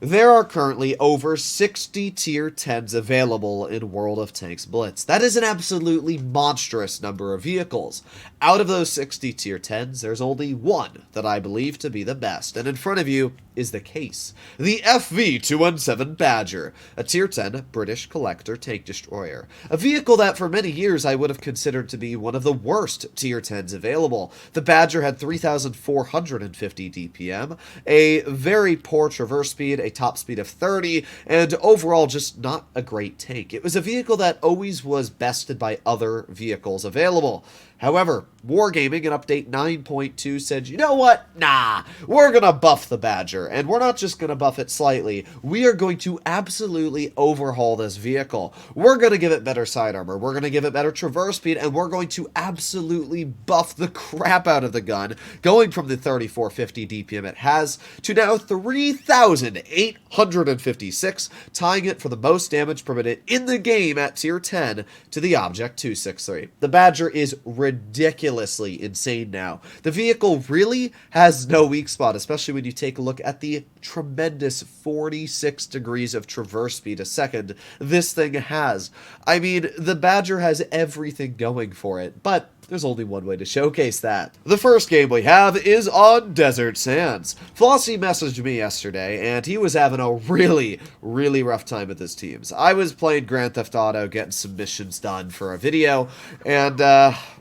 There are currently over 60 tier 10s available in World of Tanks Blitz. That is an absolutely monstrous number of vehicles. Out of those 60 tier 10s, there's only one that I believe to be the best, and in front of you is the case. The FV-217 Badger, a tier 10 British collector tank destroyer. A vehicle that for many years I would have considered to be one of the worst tier 10s available. The Badger had 3,450 DPM, a very poor traverse speed, a top speed of 30, and overall just not a great tank. It was a vehicle that always was bested by other vehicles available. However, Wargaming in update 9.2 said, you know what? Nah, we're going to buff the Badger, and we're not just going to buff it slightly. We are going to absolutely overhaul this vehicle. We're going to give it better side armor, we're going to give it better traverse speed, and we're going to absolutely buff the crap out of the gun, going from the 3,450 DPM it has to now 3,856, tying it for the most damage per minute in the game at tier 10 to the Object 263. The Badger is ridiculously insane now. The vehicle really has no weak spot, especially when you take a look at the tremendous 46 degrees of traverse speed a second this thing has. I mean, the Badger has everything going for it, but there's only one way to showcase that. The first game we have is on Desert Sands. Flossie messaged me yesterday, and he was having a really rough time with his teams. I was playing Grand Theft Auto, getting some missions done for a video, and,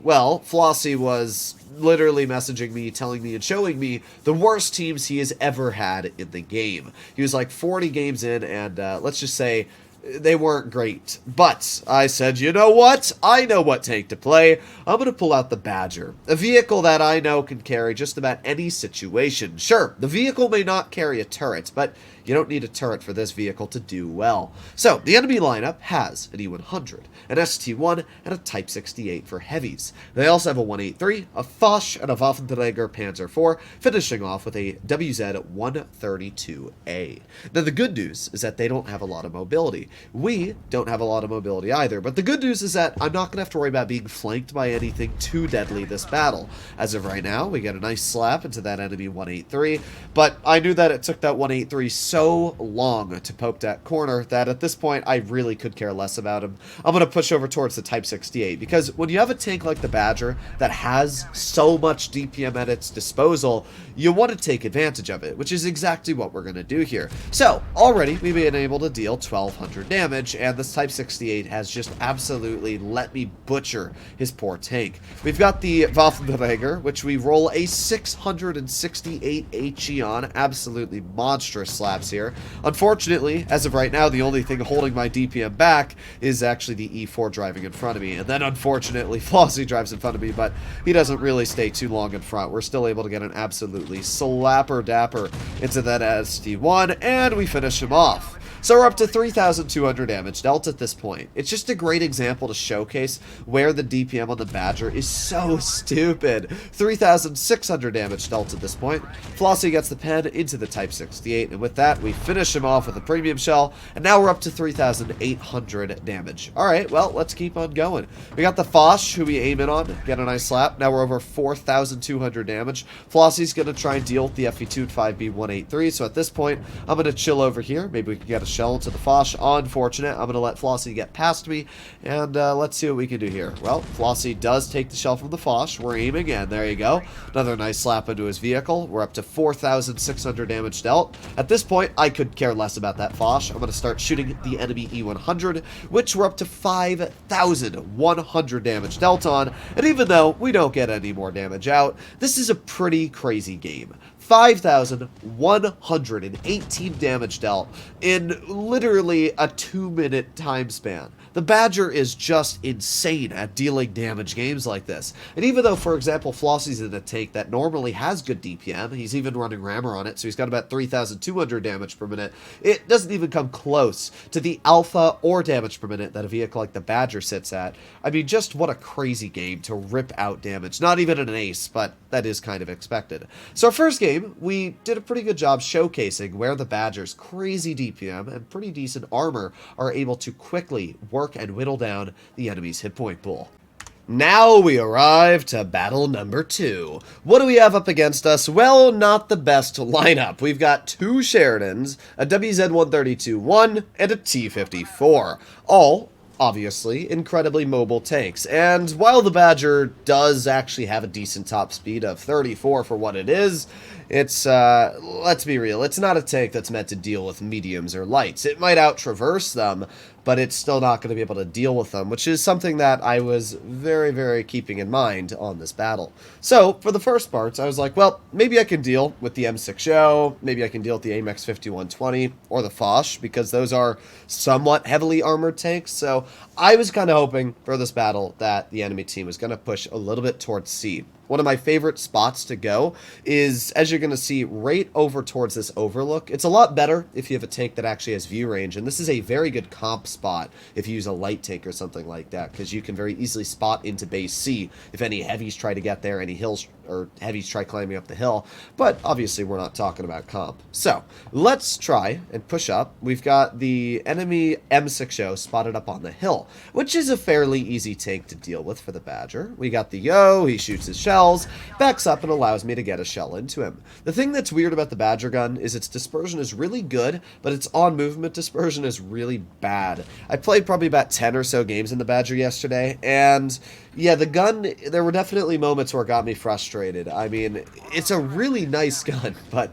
well, Flossie was literally messaging me, telling me, and showing me the worst teams he has ever had in the game. He was like 40 games in, and let's just say they weren't great. But I said, you know what? I know what tank to play. I'm going to pull out the Badger, a vehicle that I know can carry just about any situation. Sure, the vehicle may not carry a turret, but you don't need a turret for this vehicle to do well. So, the enemy lineup has an E100, an ST1, and a Type 68 for heavies. They also have a 183, a Foch, and a Waffenträger Panzer IV, finishing off with a WZ-132A. Now, the good news is that they don't have a lot of mobility. We don't have a lot of mobility either, but the good news is that I'm not going to have to worry about being flanked by anything too deadly this battle. As of right now, we get a nice slap into that enemy 183, but I knew that it took that 183 so long to poke that corner that at this point I really could care less about him. I'm going to push over towards the Type 68, because when you have a tank like the Badger that has so much DPM at its disposal, you want to take advantage of it, which is exactly what we're going to do here. So, already we've been able to deal 1,200 damage, and this Type 68 has just absolutely let me butcher his poor tank. We've got the Waffenträger, which we roll a 668 HE on, absolutely monstrous slaps here. Unfortunately, as of right now, the only thing holding my DPM back is actually the E4 driving in front of me, and then unfortunately Flossie drives in front of me, but he doesn't really stay too long in front. We're still able to get an absolutely slapper dapper into that ST1, and we finish him off. So we're up to 3,200 damage dealt at this point. It's just a great example to showcase where the DPM on the Badger is so stupid. 3,600 damage dealt at this point. Flossie gets the pen into the Type 68, and with that, we finish him off with a premium shell, and now we're up to 3,800 damage. Alright, well, let's keep on going. We got the Foch, who we aim in on, get a nice slap. Now we're over 4,200 damage. Flossie's going to try and deal with the FE-25B183, so at this point, I'm going to chill over here. Maybe we can get a shell into the Foch. Unfortunate. I'm going to let Flossie get past me, and let's see what we can do here. Well, Flossie does take the shell from the Foch. We're aiming, and there you go. Another nice slap into his vehicle. We're up to 4,600 damage dealt. At this point, I could care less about that Foch. I'm going to start shooting the enemy E100, which we're up to 5,100 damage dealt on, and even though we don't get any more damage out, this is a pretty crazy game. 5,118 damage dealt in literally a 2-minute time span. The Badger is just insane at dealing damage games like this. And even though, for example, Flossie's in a tank that normally has good DPM, he's even running rammer on it, so he's got about 3,200 damage per minute, it doesn't even come close to the alpha or damage per minute that a vehicle like the Badger sits at. I mean, just what a crazy game to rip out damage. Not even an ace, but that is kind of expected. So our first game, we did a pretty good job showcasing where the Badger's crazy DPM and pretty decent armor are able to quickly work and whittle down the enemy's hit point pool. Now we arrive to battle number 2. What do we have up against us? Well, not the best lineup. We've got 2 Sheridans, a WZ-132-1, and a T-54. All, obviously, incredibly mobile tanks. And while the Badger does actually have a decent top speed of 34 for what it is, it's, let's be real, it's not a tank that's meant to deal with mediums or lights. It might out-traverse them, but it's still not going to be able to deal with them, which is something that I was very, very keeping in mind on this battle. So, for the first parts, I was like, well, maybe I can deal with the M6O, maybe I can deal with the AMX 5120, or the Foch, because those are somewhat heavily armored tanks, so I was kind of hoping for this battle that the enemy team was going to push a little bit towards C. One of my favorite spots to go is, as you're going to see, right over towards this overlook. It's a lot better if you have a tank that actually has view range, and this is a very good comp spot if you use a light tank or something like that, because you can very easily spot into base C if any heavies try to get there, any hills or heavies try climbing up the hill, but obviously we're not talking about comp. So, let's try and push up. We've got the enemy M6O spotted up on the hill, which is a fairly easy tank to deal with for the Badger. We got the Yo, he shoots his shells, backs up and allows me to get a shell into him. The thing that's weird about the Badger gun is its dispersion is really good, but its on-movement dispersion is really bad. I played probably about 10 or so games in the Badger yesterday, and yeah, the gun, there were definitely moments where it got me frustrated. I mean, it's a really nice gun, but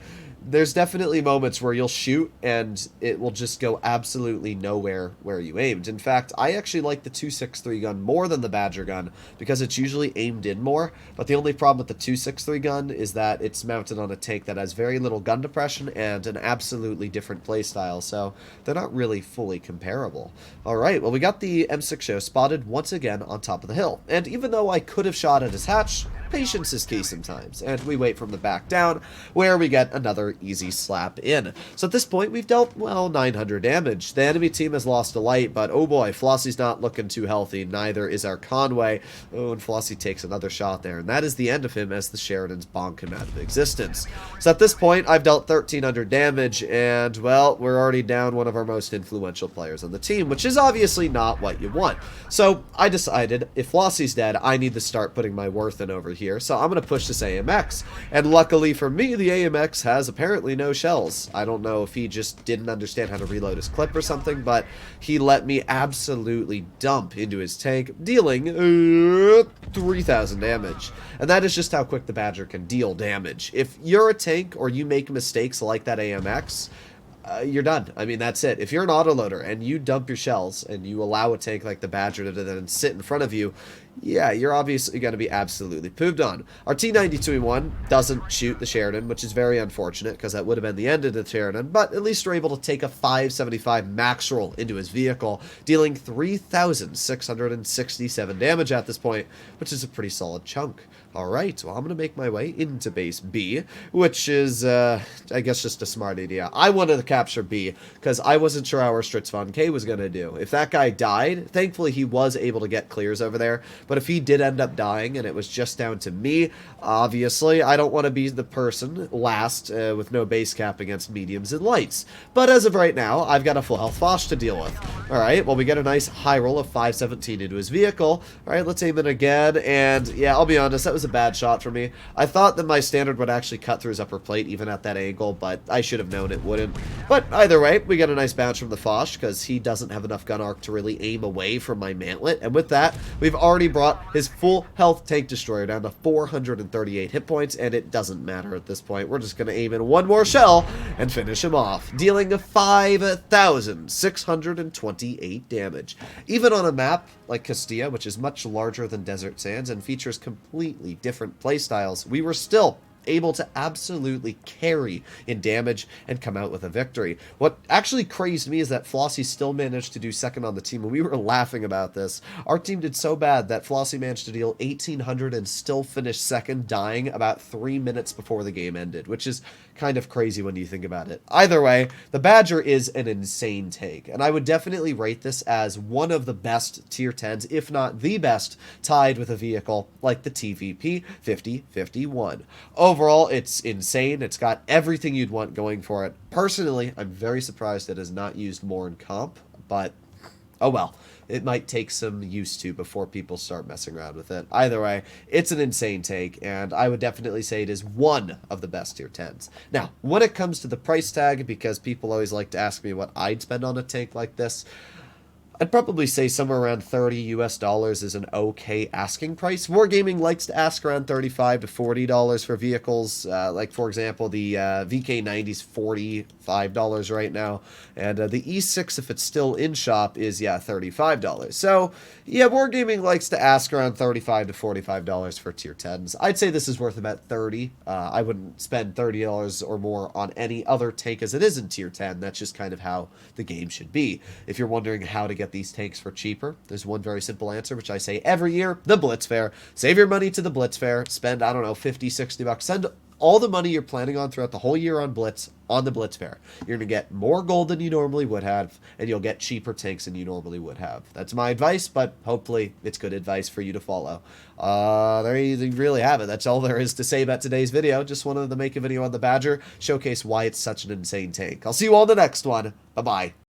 there's definitely moments where you'll shoot and it will just go absolutely nowhere where you aimed. In fact, I actually like the 263 gun more than the Badger gun because it's usually aimed in more, but the only problem with the 263 gun is that it's mounted on a tank that has very little gun depression and an absolutely different playstyle, so they're not really fully comparable. Alright, well we got the M6O spotted once again on top of the hill, and even though I could have shot at his hatch, patience is key sometimes, and we wait from the back down, where we get another easy slap in. So at this point, we've dealt, well, 900 damage. The enemy team has lost a light, but oh boy, Flossie's not looking too healthy, neither is our Conway. Oh, and Flossie takes another shot there, and that is the end of him as the Sheridans bonk him out of existence. So at this point, I've dealt 1300 damage, and, well, we're already down one of our most influential players on the team, which is obviously not what you want. So I decided, if Flossie's dead, I need to start putting my worth in over here, so I'm going to push this AMX, and luckily for me, the AMX has apparently no shells. I don't know if he just didn't understand how to reload his clip or something, but he let me absolutely dump into his tank, dealing 3,000 damage. And that is just how quick the Badger can deal damage. If you're a tank or you make mistakes like that AMX, you're done. I mean, that's it. If you're an autoloader and you dump your shells and you allow a tank like the Badger to then sit in front of you, yeah, you're obviously going to be absolutely pooped on. Our T-92E1 doesn't shoot the Sheridan, which is very unfortunate because that would have been the end of the Sheridan, but at least we're able to take a 575 max roll into his vehicle, dealing 3,667 damage at this point, which is a pretty solid chunk. Alright, well, I'm going to make my way into base B, which is, I guess, just a smart idea. I wanted to capture B, because I wasn't sure how our Stritz von K was going to do. If that guy died, thankfully he was able to get clears over there, but if he did end up dying and it was just down to me, obviously, I don't want to be the person last with no base cap against mediums and lights. But as of right now, I've got a full health Foch to deal with. Alright, well, we get a nice high roll of 517 into his vehicle. Alright, let's aim it again, and yeah, I'll be honest, that was a bad shot for me. I thought that my standard would actually cut through his upper plate even at that angle, but I should have known it wouldn't. But either way, we get a nice bounce from the Foch because he doesn't have enough gun arc to really aim away from my mantlet, and with that, we've already brought his full health tank destroyer down to 438 hit points, and it doesn't matter at this point. We're just going to aim in one more shell and finish him off, dealing 5,628 damage. Even on a map like Castilla, which is much larger than Desert Sands and features completely different playstyles, we were still able to absolutely carry in damage and come out with a victory. What actually crazed me is that Flossie still managed to do second on the team, and we were laughing about this. Our team did so bad that Flossie managed to deal 1,800 and still finish second, dying about 3 minutes before the game ended, which is kind of crazy when you think about it. Either way, the Badger is an insane tank, and I would definitely rate this as one of the best tier 10s, if not the best, tied with a vehicle like the TVP 5051. Overall, it's insane. It's got everything you'd want going for it. Personally, I'm very surprised it is not used more in comp, but Oh well, it might take some used to before people start messing around with it. Either way, it's an insane take, and I would definitely say it is one of the best tier 10s. Now, when it comes to the price tag, because people always like to ask me what I'd spend on a tank like this, I'd probably say somewhere around 30 US dollars is an okay asking price. Wargaming likes to ask around 35 to $40 for vehicles. Like, for example, the VK90 is $45 right now. And the E6, if it's still in shop, is, yeah, $35. So, yeah, Wargaming likes to ask around $35 to $45 for tier 10s. I'd say this is worth about 30. I wouldn't spend $30 or more on any other tank as it is in tier 10. That's just kind of how the game should be. If you're wondering how to get these tanks for cheaper, there's one very simple answer, which I say every year: the Blitz Fair. Save your money to the Blitz Fair. Spend, I don't know, 50, 60 bucks. Send all the money you're planning on throughout the whole year on Blitz on the Blitz Fair. You're going to get more gold than you normally would have, and you'll get cheaper tanks than you normally would have. That's my advice, but hopefully it's good advice for you to follow. There you really have it. That's all there is to say about today's video. Just wanted to make a video on the Badger, showcase why it's such an insane tank. I'll see you all in the next one. Bye-bye.